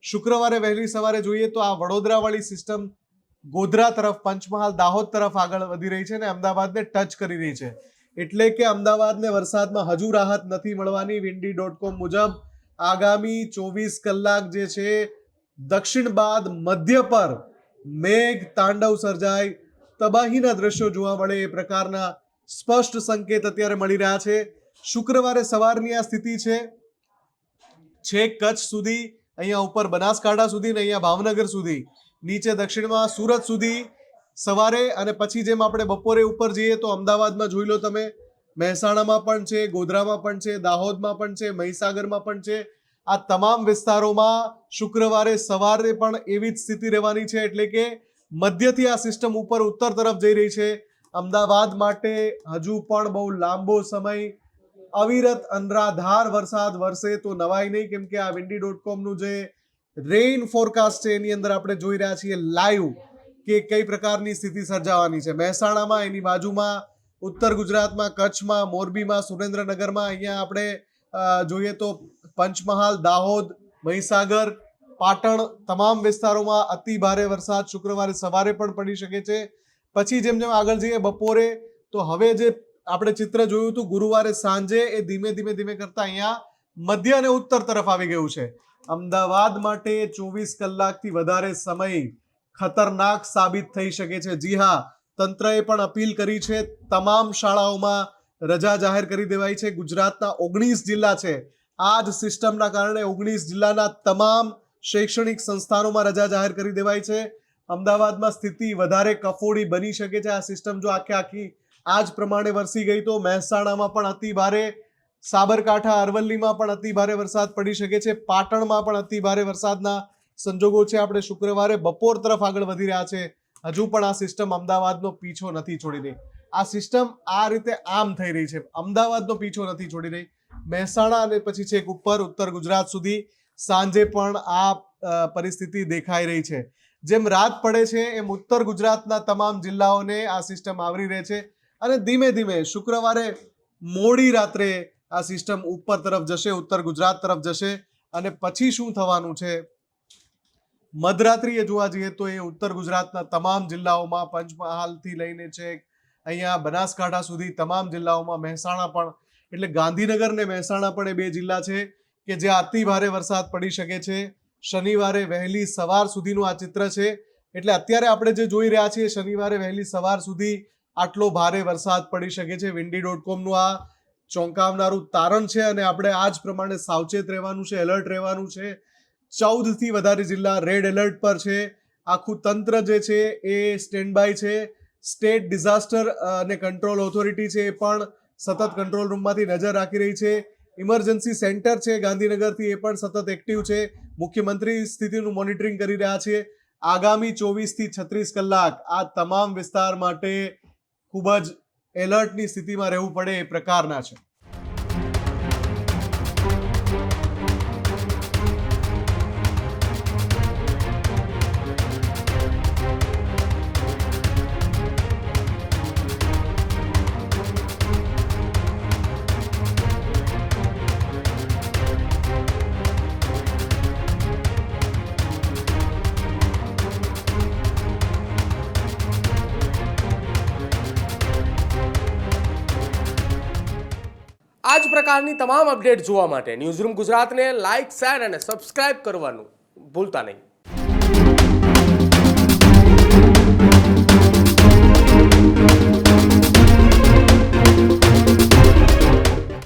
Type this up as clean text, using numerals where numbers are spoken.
શુક્રવારે વહેલી સવારે જોઈએ તો આ વડોદરાવાળી સિસ્ટમ ગોધરા તરફ, પંચમહાલ, દાહોદ તરફ આગળ વધી રહી છે અને અમદાવાદને ટચ કરી રહી છે. એટલે કે અમદાવાદને વરસાદમાં હજુ રાહત નથી મળવાની. windy.com મુજબ આગામી 24 કલાક જે છે દક્ષિણ બાદ મધ્ય પર મેઘ તાંડવ સર્જાય, તબાહીના દ્રશ્યો જોવા મળે એ પ્રકારના સ્પષ્ટ સંકેત અત્યારે મળી રહ્યા છે. શુક્રવારે સવારની આ સ્થિતિ છે છેક કચ્છ સુધી, અહીંયા ઉપર બનાસકાંઠા સુધી ને અહીંયા ભાવનગર સુધી, નીચે દક્ષિણમાં સુરત સુધી સવારે, અને પછી જેમ આપણે બપોરે ઉપર જઈએ તો અમદાવાદમાં જોઈ લો તમે, મહેસાણામાં પણ છે, ગોધરામાં પણ છે, દાહોદમાં પણ છે, મહીસાગરમાં પણ છે. આ તમામ વિસ્તારોમાં શુક્રવારે સવારે પણ એવી જ સ્થિતિ રહેવાની છે. એટલે કે મધ્યથી આ સિસ્ટમ ઉપર ઉત્તર તરફ જઈ રહી છે. અમદાવાદ માટે હજુ પણ બહુ લાંબો સમય અવિરત અનરાધાર વરસાદ વરસે તો નવાય નહીં, કેમ કે આ windy.com નું જે રેઇન ફોરકાસ્ટ છે એની અંદર આપણે જોઈ રહ્યા છીએ લાઈવ કે કઈ પ્રકારની સ્થિતિ સર્જાવાની છે. મહેસાણામાં, એની બાજુમાં, ઉત્તર ગુજરાતમાં, કચ્છમાં, મોરબીમાં, સુરેન્દ્રનગરમાં, અહીંયા આપણે જોઈએ તો પંચમહાલ, દાહોદ, મહીસાગર, પાટણ, તમામ વિસ્તારોમાં અતિ ભારે વરસાદ શુક્રવારે સવારે પણ પડી શકે છે. પછી જેમ જેમ આગળ જઈએ બપોરે, તો હવે જે આપણે ચિત્ર જોયું હતું ગુરુવારે સાંજે, એ ધીમે ધીમે કરતા અહીંયા મધ્ય અને ઉત્તર તરફ આવી ગયું છે. અમદાવાદ માટે 24 કલાકથી વધારે સમય ખતરનાક સાબિત થઈ શકે છે. જી હા, તંત્રએ પણ અપીલ કરી છે. તમામ શાળાઓમાં રજા જાહેર કરી દેવાઈ છે. ગુજરાતના 19 જિલ્લા છે. આ જ સિસ્ટમના કારણે 19 જિલ્લાના તમામ શૈક્ષણિક સંસ્થાનોમાં રજા જાહેર કરી દેવાઈ છે. અમદાવાદમાં સ્થિતિ વધારે કફોડી બની શકે છે. આ સિસ્ટમ જો આખી આ જ પ્રમાણે વરસી ગઈ તો મહેસાણામાં પણ અતિ ભારે, સાબરકાંઠા, અરવલ્લીમાં પણ અતિ ભારે વરસાદ પડી શકે છે. પાટણમાં પણ અતિ ભારે વરસાદના સંજોગો છે. આપણે શુક્રવારે બપોર તરફ આગળ વધી રહ્યા છે. હજુ પણ આ સિસ્ટમ અમદાવાદનો પીછો નથી છોડી રહી. આ સિસ્ટમ આ રીતે આમ થઈ રહી છે, અમદાવાદનો પીછો નથી છોડી રહી. મહેસાણા અને પછી છેક ઉપર ઉત્તર ગુજરાત સુધી સાંજે પણ આ પરિસ્થિતિ દેખાઈ રહી છે. જેમ રાત પડે છે એમ ઉત્તર ગુજરાતના તમામ જિલ્લાઓને આ સિસ્ટમ આવરી રહે છે અને ધીમે ધીમે શુક્રવારે મોડી રાત્રે આ સિસ્ટમ ઉપર તરફ જશે, ઉત્તર ગુજરાત તરફ જશે. અને પછી શું થવાનું છે મધરાત્રિએ જોવા જઈએ તો એ ઉત્તર ગુજરાતના તમામ જિલ્લાઓમાં, પંચમહાલથી લઈને છે અહીંયા બનાસકાંઠા સુધી તમામ જિલ્લાઓમાં, મહેસાણા પણ, એટલે ગાંધીનગર ને મહેસાણા પણ એ બે જિલ્લા છે કે જ્યાં અતિ ભારે વરસાદ પડી શકે છે. શનિવારે વહેલી સવાર સુધીનું આ ચિત્ર છે. એટલે અત્યારે આપણે જે જોઈ રહ્યા છીએ શનિવારે વહેલી સવાર સુધી આટલો ભારે વરસાદ પડી શકે છે. windy.com નું આ ચોંકાવનારું તારણ છે અને આપણે આ જ પ્રમાણે સાવચેત રહેવાનું છે, એલર્ટ રહેવાનું છે. 14 થી વધારે જિલ્લા રેડ એલર્ટ પર છે. આખું તંત્ર જે છે એ સ્ટેન્ડ બાય છે. સ્ટેટ ડિઝાસ્ટર અને કંટ્રોલ ઓથોરિટી છે એ પણ સતત કંટ્રોલ રૂમમાંથી નજર રાખી રહી છે. ઇમરજન્સી સેન્ટર છે ગાંધીનગરથી, એ પણ સતત એક્ટિવ છે. મુખ્યમંત્રી સ્થિતિનું મોનિટરિંગ કરી રહ્યા છે. આગામી 24 થી 36 કલાક આ તમામ વિસ્તાર માટે ખૂબ જ એલર્ટની સ્થિતિમાં રહેવું પડે એ પ્રકારના છે. આ જ પ્રકારની તમામ અપડેટ જોવા માટે ન્યૂઝરૂમ ગુજરાતને લાઇક, શેર અને સબસ્ક્રાઇબ કરવાનું ભૂલતા નહીં.